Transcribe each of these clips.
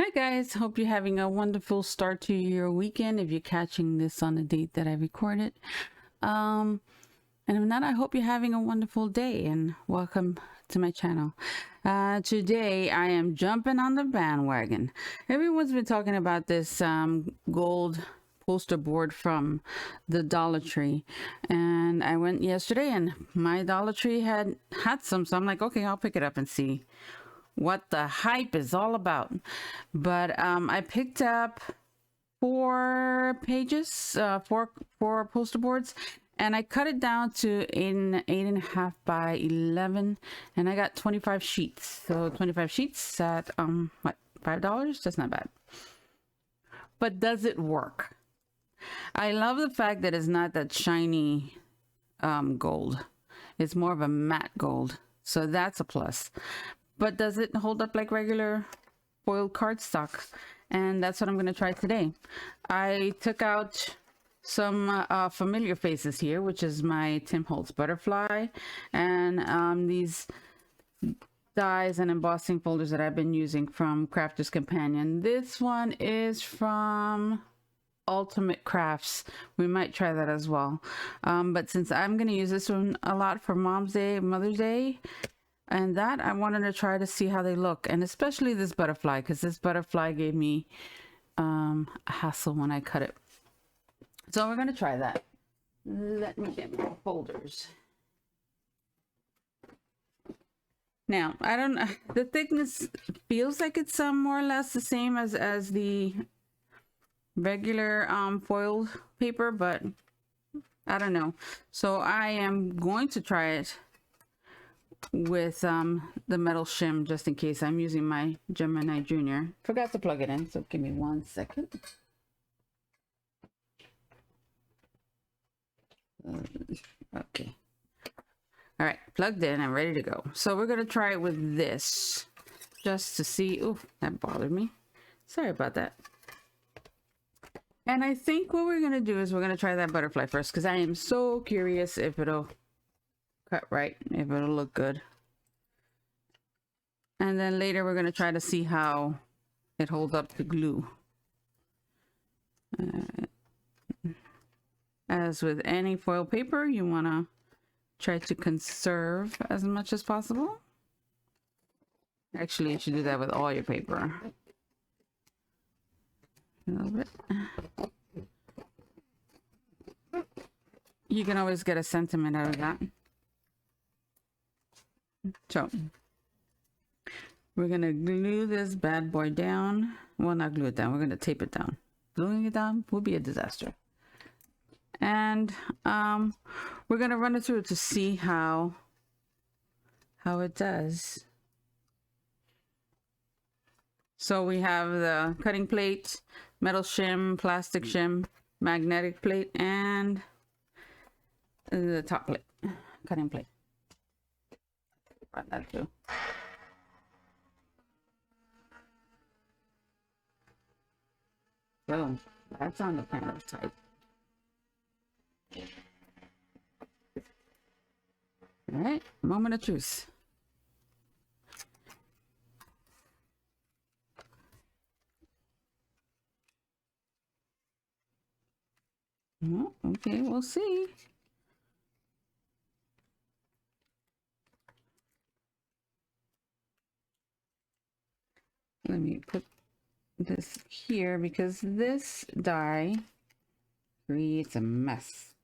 Hi guys, hope you're having a wonderful start to your weekend if you're catching this on the date that I recorded. Um, and if not, I hope you're having a wonderful day and welcome to my channel. Today I am jumping on the bandwagon. Everyone's been talking about this gold poster board from the Dollar Tree, and I went yesterday and my Dollar Tree had some, so I'm like, okay, I'll pick it up and see what the hype is all about. But I picked up 4 pages, four poster boards, and I cut it down to 8.5 by 11, and I got 25 sheets. So 25 sheets at what, $5? That's not bad. But does it work? I love the fact that it's not that shiny gold. It's more of a matte gold, so that's a plus. But does it hold up like regular foiled cardstock? And that's what I'm going to try today. I took out some familiar faces here, which is my Tim Holtz butterfly, and these dies and embossing folders that I've been using from Crafter's Companion. This one is from Ultimate Crafts. We might try that as well. But since I'm going to use this one a lot for Mom's Day, Mother's Day, and that, I wanted to try to see how they look, and especially this butterfly, because this butterfly gave me a hassle when I cut it. So we're going to try that. Let me get my folders. Now, I don't, the thickness feels like it's more or less the same as the regular foiled paper, but I don't know. So I am going to try it with the metal shim, just in case. I'm using my Gemini Junior. Forgot to plug it in, so give me 1 second. Okay. All right, plugged in and ready to go. So we're gonna try it with this, just to see. Oh, that bothered me. Sorry about that. And I think what we're gonna do is we're gonna try that butterfly first, because I am so curious if it'll cut right, if it'll look good. And then later we're going to try to see how it holds up to glue. As with any foil paper, you want to try to conserve as much as possible. Actually, you should do that with all your paper. A little bit. You can always get a sentiment out of that. So we're gonna glue this bad boy down. Well, not glue it down, we're gonna tape it down. Gluing it down will be a disaster. And we're gonna run it through to see how it does. So we have the cutting plate, metal shim, plastic shim, magnetic plate, and the top plate, cutting plate. Run that through. So that sounded kind of tight. All right, moment of truth. Oh, okay, we'll see. Let me put this here because this die creates a mess.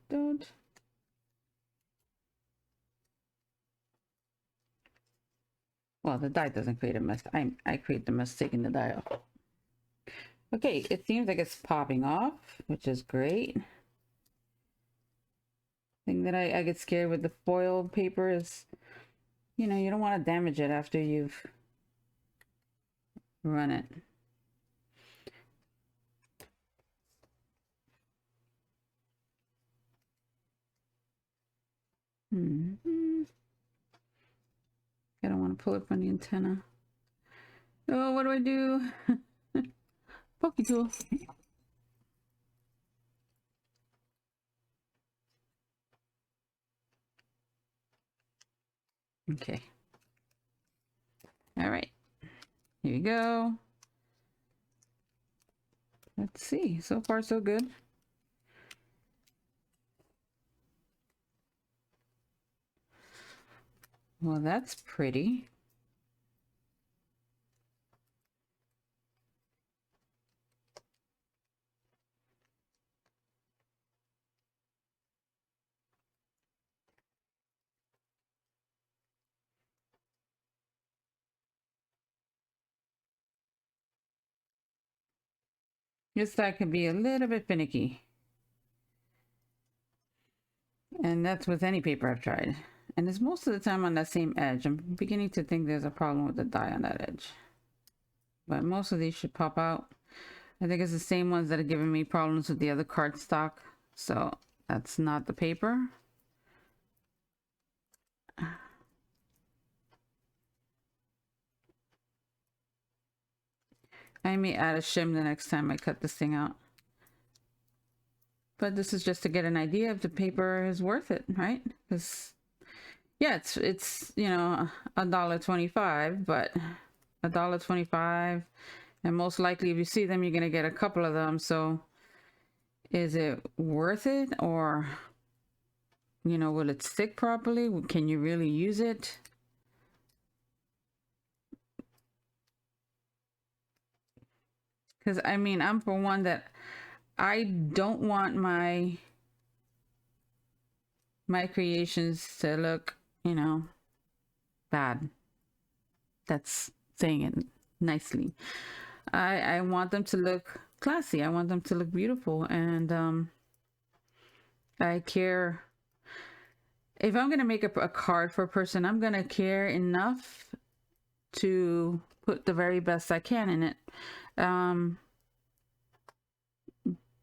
Don't. Well, the die doesn't create a mess. I create the mess taking the die off. Okay, it seems like it's popping off, which is great. Thing that I get scared with the foil paper is, you know, you don't want to damage it after you've run it. I don't want to pull up on the antenna. Oh, what do I do? Pokey tool. Okay. All right, here we go. Let's see, so far so good. Well, that's pretty. This side can be a little bit finicky. And that's with any paper I've tried. And it's most of the time on that same edge. I'm beginning to think there's a problem with the dye on that edge. But most of these should pop out. I think it's the same ones that are giving me problems with the other cardstock. So that's not the paper. I may add a shim the next time I cut this thing out. But this is just to get an idea if the paper is worth it, right? Because yeah, it's you know, $1.25, but $1.25, and most likely if you see them, you're gonna get a couple of them. So is it worth it, or you know, will it stick properly? Can you really use it? Because I mean, I'm for one that I don't want my creations to look, you know, bad. That's saying it nicely. I want them to look classy. I want them to look beautiful, and I care. If I'm gonna make a card for a person, I'm gonna care enough to put the very best I can in it.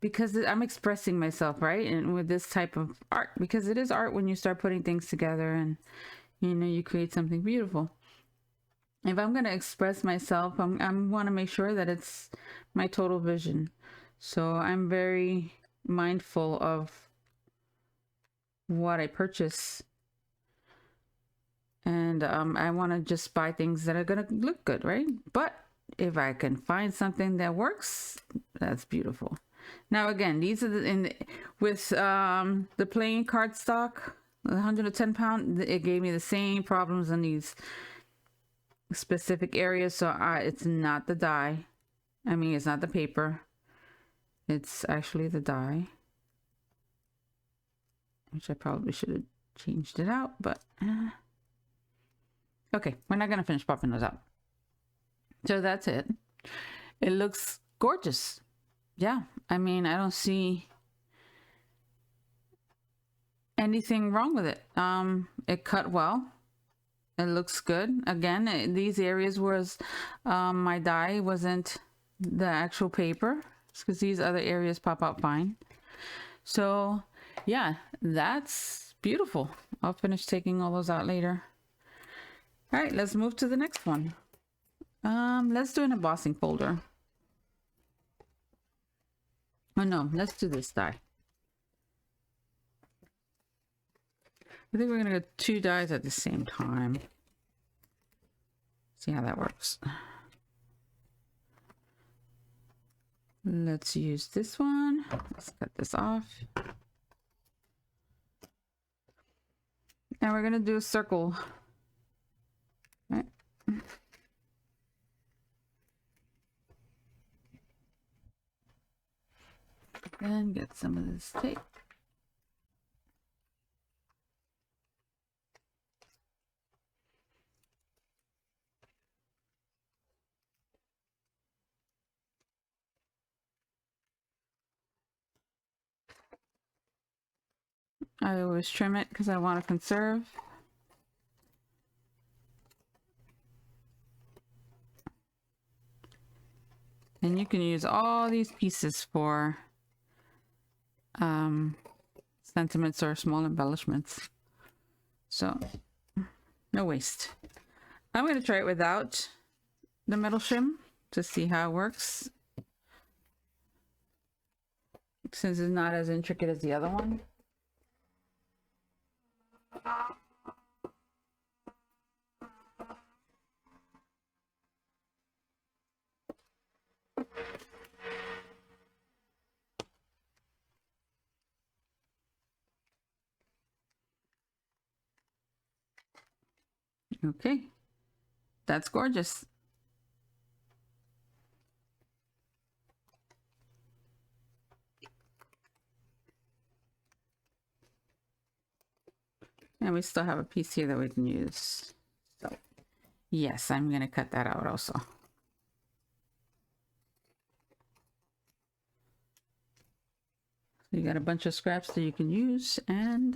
Because I'm expressing myself, right? And with this type of art, because it is art when you start putting things together and, you know, you create something beautiful. If I'm going to express myself, I want to make sure that it's my total vision. So I'm very mindful of what I purchase. And I want to just buy things that are going to look good, right? But if I can find something that works, that's beautiful. Now again, these are with the plain cardstock, the 110 pound, it gave me the same problems in these specific areas. So it's not the dye. I mean, it's not the paper. It's actually the dye, which I probably should have changed it out, but okay, we're not gonna finish popping those out. So that's it. It looks gorgeous. Yeah, I mean, I don't see anything wrong with it. It cut well. It looks good. Again, these areas was my dye wasn't the actual paper, because these other areas pop out fine. So yeah, that's beautiful. I'll finish taking all those out later. All right, let's move to the next one. Let's do an embossing folder. Oh no, let's do this die. I think we're gonna go 2 dies at the same time. See how that works. Let's use this one. Let's cut this off. And we're gonna do a circle. Right. And get some of this tape. I always trim it because I want to conserve. And you can use all these pieces for sentiments or small embellishments. So no waste. I'm going to try it without the metal shim to see how it works, since it's not as intricate as the other one. Okay, that's gorgeous. And we still have a piece here that we can use. So yes, I'm gonna cut that out also. So you got a bunch of scraps that you can use, and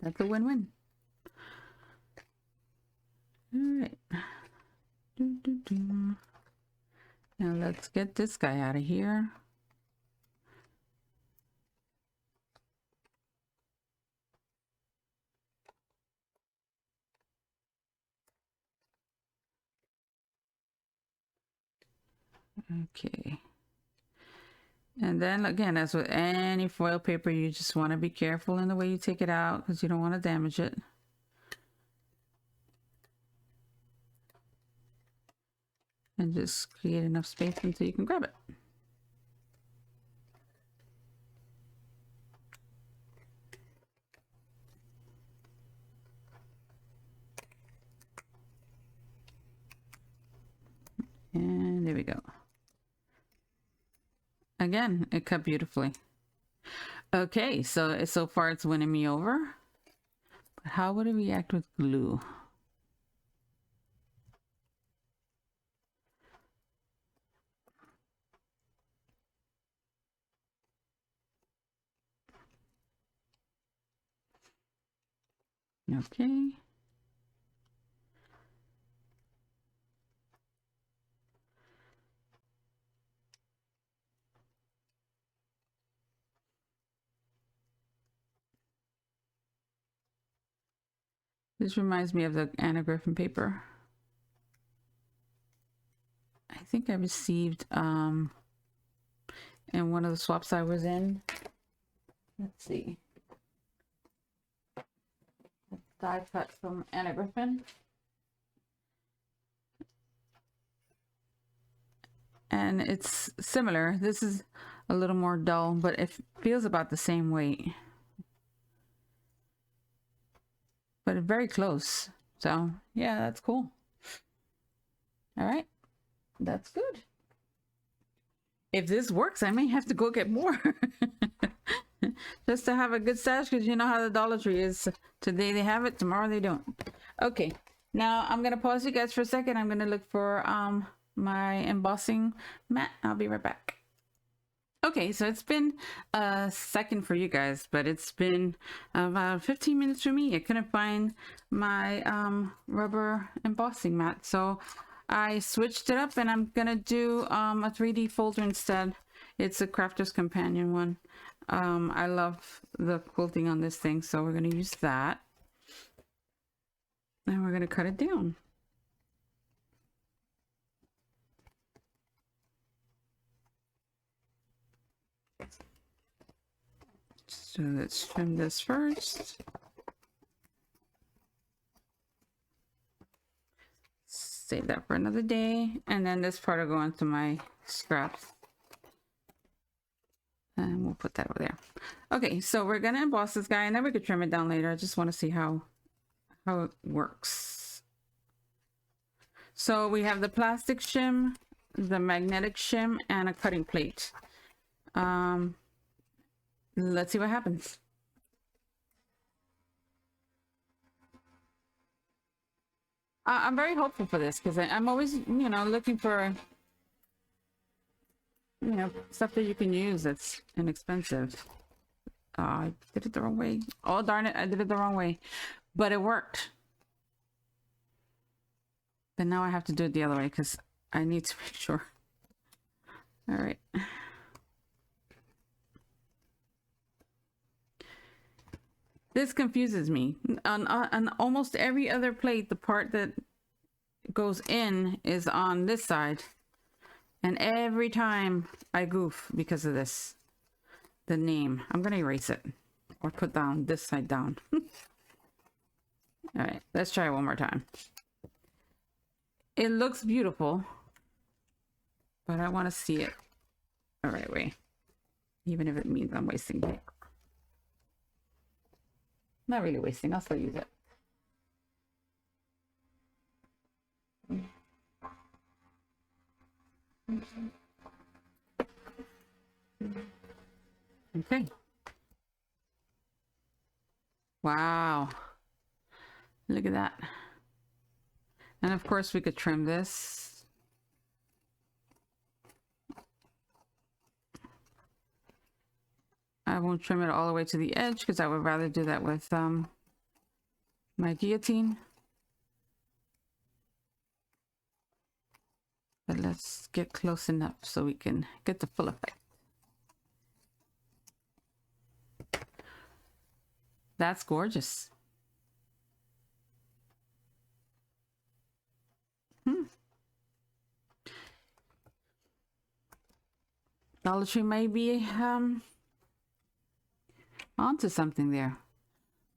that's a win-win. All right. Now let's get this guy out of here. Okay. And then again, as with any foil paper, you just want to be careful in the way you take it out because you don't want to damage it. And just create enough space until you can grab it. And there we go. Again, it cut beautifully. Okay, so far it's winning me over. But how would it react with glue? Okay. This reminds me of the Anna Griffin paper. I think I received in one of the swaps I was in. Let's see. Die cut from Anna Griffin. And it's similar. This is a little more dull, but it feels about the same weight. But very close. So yeah, that's cool. All right, that's good. If this works, I may have to go get more. Just to have a good stash, because you know how the Dollar Tree is. Today they have it, tomorrow they don't. Okay, now I'm gonna pause you guys for a second. I'm gonna look for my embossing mat. I'll be right back. Okay, so it's been a second for you guys, but it's been about 15 minutes for me. I couldn't find my rubber embossing mat, so I switched it up and I'm gonna do a 3D folder instead. It's a Crafter's Companion one. I love the quilting on this thing, so we're gonna use that. And we're gonna cut it down. So let's trim this first. Save that for another day. And then this part will go into my scraps. And we'll put that over there. Okay, so we're gonna emboss this guy and then we could trim it down later. I just want to see how it works. So we have the plastic shim, the magnetic shim, and a cutting plate. Let's see what happens. I'm very hopeful for this because I'm always, you know, looking for, you know, stuff that you can use that's inexpensive. I did it the wrong way. Oh, darn it. I did it the wrong way, but it worked. But now I have to do it the other way because I need to make sure. All right. This confuses me. On almost every other plate, the part that goes in is on this side. And every time I goof because of this. The name. I'm going to erase it. Or put down this side down. Alright, let's try it one more time. It looks beautiful. But I want to see it the right way. Even if it means I'm wasting paper. Not really wasting, I'll still use it. Okay. Wow. Look at that. And of course we could trim this. I won't trim it all the way to the edge because I would rather do that with my guillotine. But let's get close enough so we can get the full effect. That's gorgeous. Dollar Tree may be onto something there.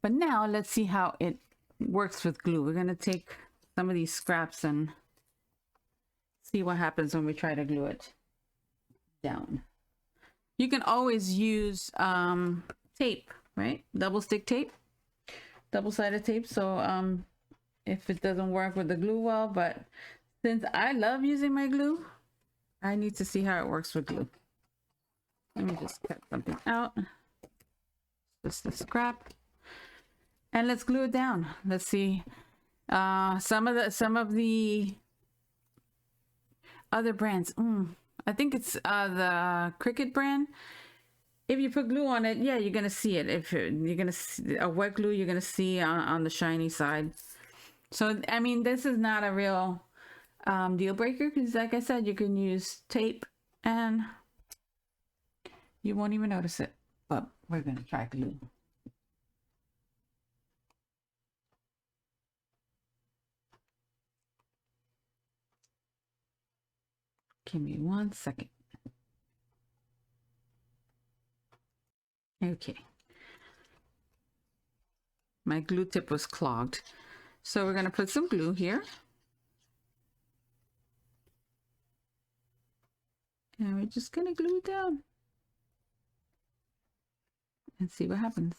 But now let's see how it works with glue. We're gonna take some of these scraps and see what happens when we try to glue it down. You can always use tape, right? Double stick tape, double-sided tape. So if it doesn't work with the glue well, but since I love using my glue, I need to see how it works with glue. Let me just cut something out. Just a scrap. And let's glue it down. Let's see. Some of the other brands. I think it's the Cricut brand. If you put glue on it, yeah, you're gonna see it. If you're gonna see a wet glue, you're gonna see on the shiny side. So I mean, this is not a real deal breaker because, like I said, you can use tape and you won't even notice it. But we're gonna try glue. Give me 1 second. Okay. My glue tip was clogged. So we're gonna put some glue here. And we're just gonna glue it down. And see what happens.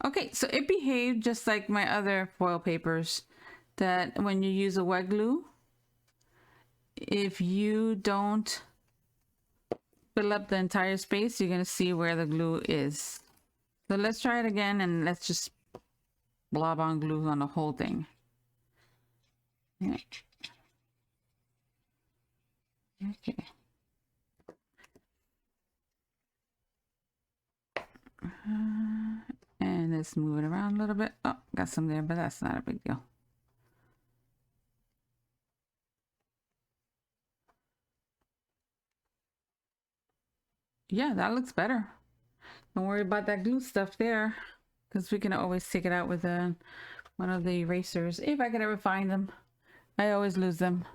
Okay, so it behaved just like my other foil papers, that when you use a wet glue, if you don't fill up the entire space, you're gonna see where the glue is. So let's try it again and let's just blob on glue on the whole thing. Yeah. Okay. And let's move it around a little bit. Oh, got some there, but that's not a big deal. Yeah, that looks better. Don't worry about that glue stuff there, because we can always take it out with one of the erasers if I could ever find them. I always lose them,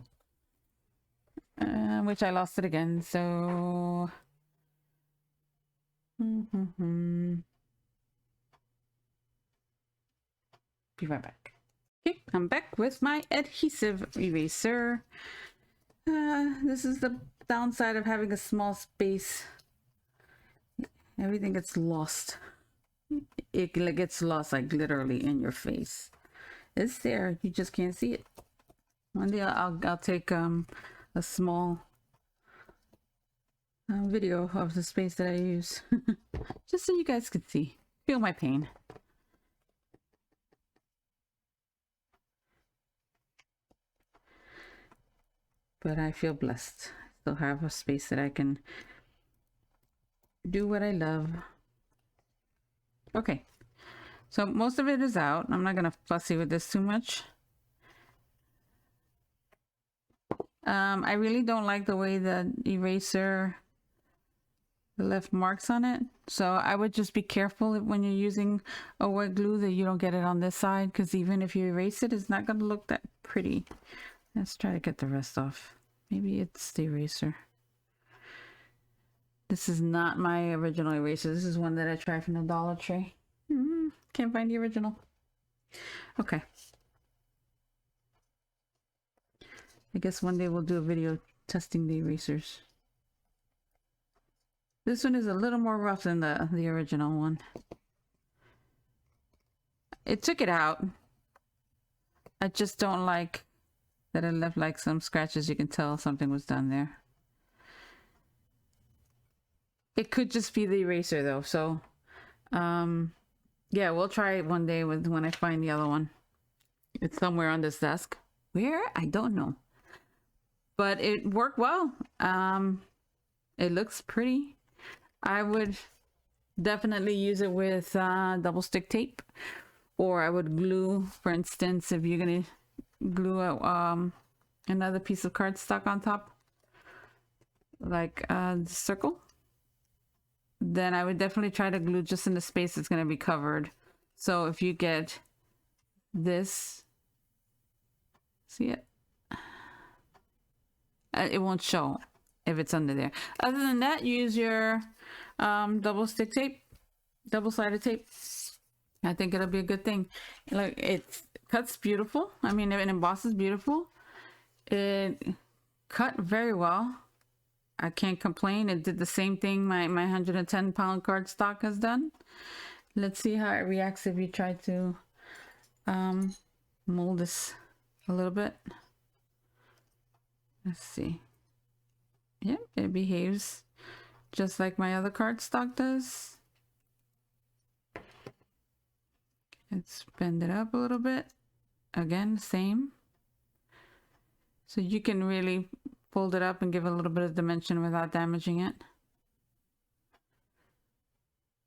which I lost it again. So be right back. Okay, I'm back with my adhesive eraser. This is the downside of having a small space. Everything gets lost. It gets lost like literally in your face. It's there, you just can't see it. One day I'll take a small video of the space that I use, just so you guys could see, feel my pain. But I feel blessed. I still have a space that I can do what I love. Okay, so most of it is out. I'm not gonna fussy with this too much. I really don't like the way the eraser left marks on it, so I would just be careful when you're using a wet glue that you don't get it on this side, because even if you erase it, it's not gonna look that pretty. Let's try to get the rest off. Maybe it's the eraser. This is not my original eraser. This is one that I tried from the Dollar Tree. Can't find the original. Okay. I guess one day we'll do a video testing the erasers. This one is a little more rough than the original one. It took it out. I just don't like that it left like some scratches. You can tell something was done there. It could just be the eraser though. So, yeah, we'll try it one day when I find the other one. It's somewhere on this desk. Where? I don't know. But it worked well. It looks pretty. I would definitely use it with double stick tape, or I would glue, for instance, if you're gonna glue another piece of cardstock on top, like the circle, then I would definitely try to glue just in the space that's gonna be covered. So if you get this, see it? It won't show if it's under there. Other than that, use your double stick tape, double-sided tape. I think it'll be a good thing. Like, it cuts beautiful. I mean, it embosses beautiful. It cut very well. I can't complain. It did the same thing my 110-pound cardstock has done. Let's see how it reacts if you try to mold this a little bit. Let's see. Yep, it behaves just like my other cardstock does. Let's bend it up a little bit. Again, same. So you can really fold it up and give it a little bit of dimension without damaging it.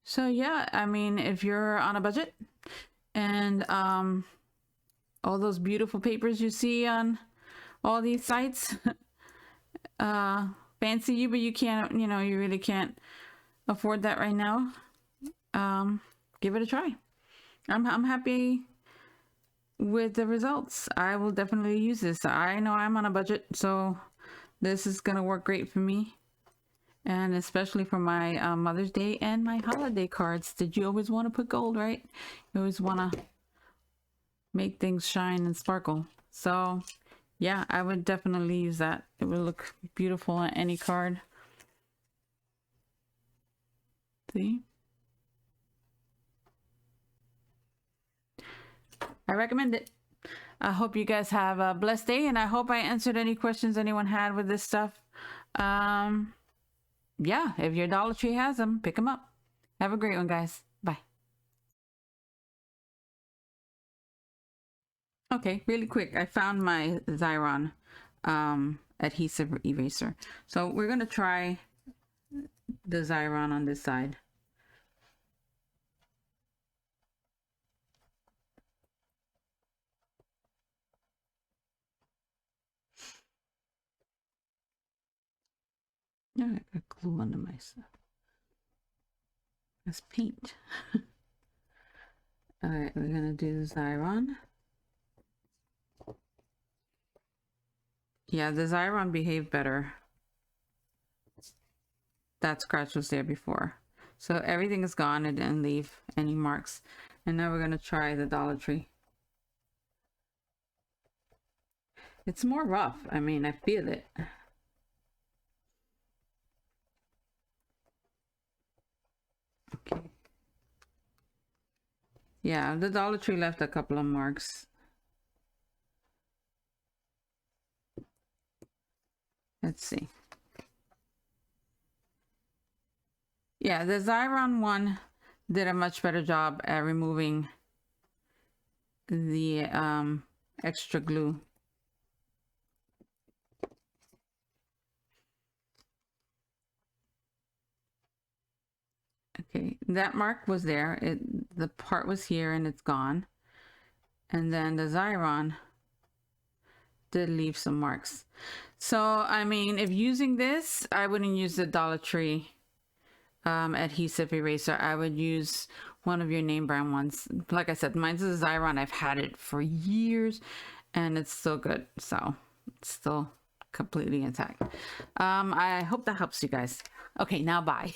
So yeah, I mean, if you're on a budget and all those beautiful papers you see on all these sites fancy you, but you can't, you know, you really can't afford that right now, give it a try. I'm happy with the results. I will definitely use this. I know I'm on a budget, so this is gonna work great for me, and especially for my Mother's Day and my holiday cards. Did you always want to put gold, right? You always want to make things shine and sparkle. So yeah, I would definitely use that. It would look beautiful on any card. See? I recommend it. I hope you guys have a blessed day, and I hope I answered any questions anyone had with this stuff. Yeah, if your Dollar Tree has them, pick them up. Have a great one, guys. Bye. Okay, really quick, I found my Xyron adhesive eraser. So we're gonna try the Xyron on this side. Yeah, I got glue under my stuff. That's paint. All right, we're gonna do the Xyron. Yeah, the Xyron behaved better. That scratch was there before. So everything is gone. It didn't leave any marks. And now we're gonna try the Dollar Tree. It's more rough. I mean, I feel it. Okay. Yeah, the Dollar Tree left a couple of marks. Let's see. Yeah, the Xyron one did a much better job at removing the extra glue. Okay, that mark was there. The part was here and it's gone. And then the Xyron did leave some marks. So, I mean, if using this, I wouldn't use the Dollar Tree adhesive eraser. I would use one of your name brand ones. Like I said, mine's a Xyron. I've had it for years and it's still good. So it's still completely intact. I hope that helps you guys. Okay, now bye.